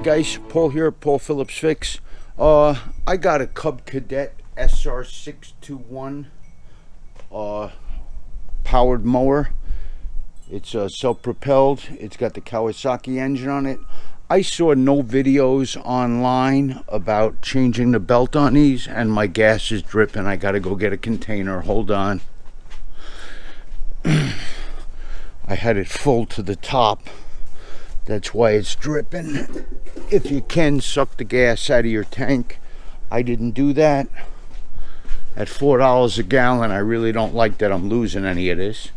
Alright guys, Paul here, Paul Phillips Fix. I got a Cub Cadet SR621 powered mower. It's self-propelled. It's got the Kawasaki engine on it. I saw no videos online about changing the belt on these, and my gas is dripping. I gotta go get a container. Hold on. I had it full to the top. That's why it's dripping. If you can, suck the gas out of your tank. I didn't do that. At $4 a gallon, I really don't like that I'm losing any of this.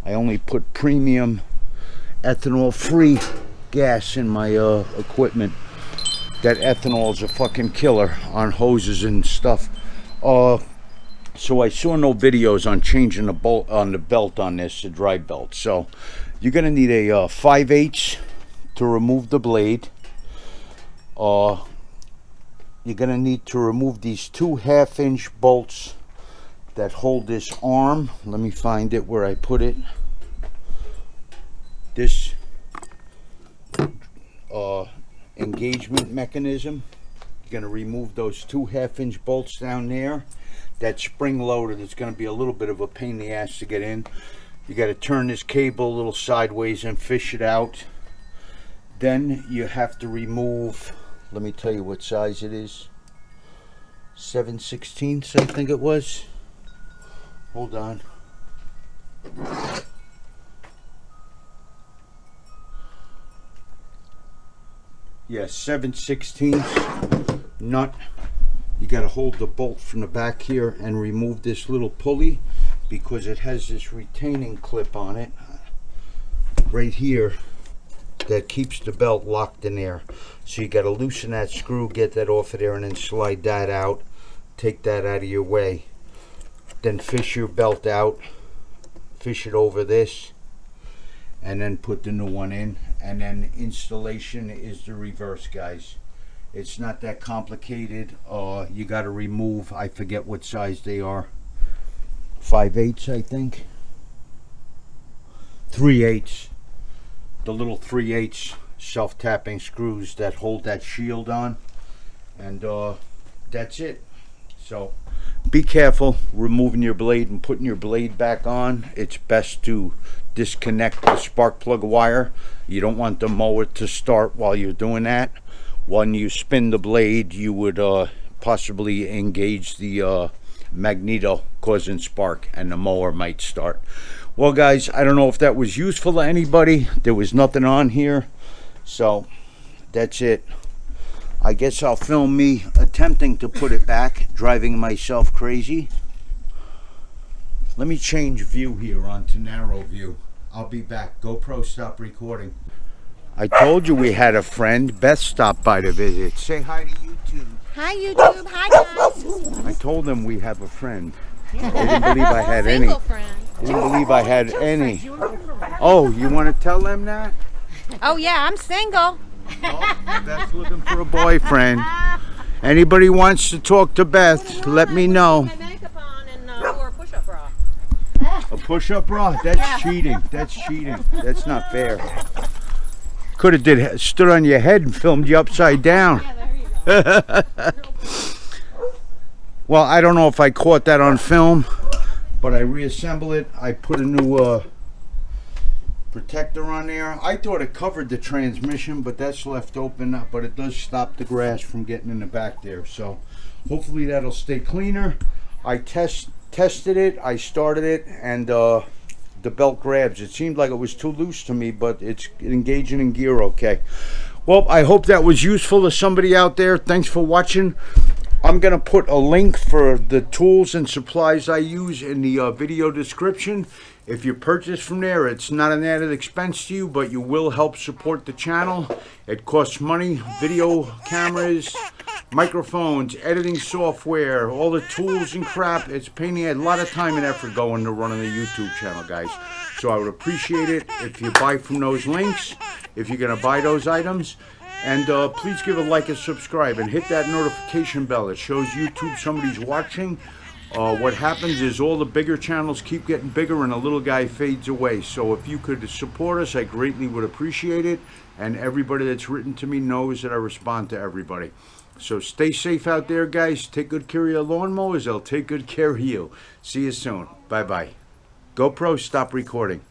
I only put premium ethanol-free gas in my equipment. That ethanol is a fucking killer on hoses and stuff. So I saw no videos on changing the bolt on the belt on this, the drive belt. So you're gonna need a 5/8 to remove the blade. You're gonna need to remove these two 1/2-inch bolts that hold this arm. Let me find it where I put it. This engagement mechanism. You're gonna remove those two 1/2-inch bolts down there. That spring loaded, it's gonna be a little bit of a pain in the ass to get in. You got to turn this cable a little sideways and fish it out. Then you have to remove, let me tell you what size it is. 7/16, I think it was. Hold on. Yeah, 7/16 nut. You got to hold the bolt from the back here and remove this little pulley, because it has this retaining clip on it right here that keeps the belt locked in there. So you got to loosen that screw, get that off of there, and then slide that out. Take that out of your way. Then fish your belt out, fish it over this, and then put the new one in. And then installation is the reverse, guys. It's not that complicated. You got to remove, I forget what size they are, 5/8, I think. 3/8. The little 3/8 self-tapping screws that hold that shield on. And that's it. So be careful removing your blade and putting your blade back on. It's best to disconnect the spark plug wire. You don't want the mower to start while you're doing that. When you spin the blade, you would possibly engage the magneto, causing spark, and the mower might start. Well guys, I don't know if that was useful to anybody. There was nothing on here, so that's it. I guess I'll film me attempting to put it back, driving myself crazy. Let me change view here onto narrow view. I'll be back. GoPro, stop recording. I told you we had a friend. Beth stopped by to visit. Say hi to YouTube. Hi YouTube. Hi guys. I told them we have a friend. They didn't believe I had any. They didn't believe I had any. Oh, you want to tell them that? Oh yeah, I'm single. Oh, Beth's looking for a boyfriend. Anybody wants to talk to Beth, let me know. My makeup on and wore a push-up bra. A push-up bra? That's cheating. That's cheating. That's not fair. Could have stood on your head and filmed you upside down. Yeah, there you go. Well, I don't know if I caught that on film, but I reassembled it. I put a new protector on there. I thought it covered the transmission, but that's left open, but it does stop the grass from getting in the back there. So hopefully that'll stay cleaner. I tested it, I started it, and the belt grabs. It seemed like it was too loose to me, but it's engaging in gear okay. Well, I hope that was useful to somebody out there. Thanks for watching. I'm going to put a link for the tools and supplies I use in the video description. If you purchase from there, it's not an added expense to you, but you will help support the channel. It costs money. Video cameras, microphones, editing software, all the tools and crap. It's paying a lot of time and effort going to running the YouTube channel, guys. So I would appreciate it if you buy from those links, if you're going to buy those items. And please give a like and subscribe and hit that notification bell. It shows YouTube somebody's watching. What happens is all the bigger channels keep getting bigger and the little guy fades away. So if you could support us, I greatly would appreciate it. And everybody that's written to me knows that I respond to everybody. So stay safe out there, guys. Take good care of your lawnmowers. They'll take good care of you. See you soon. Bye-bye. GoPro, stop recording.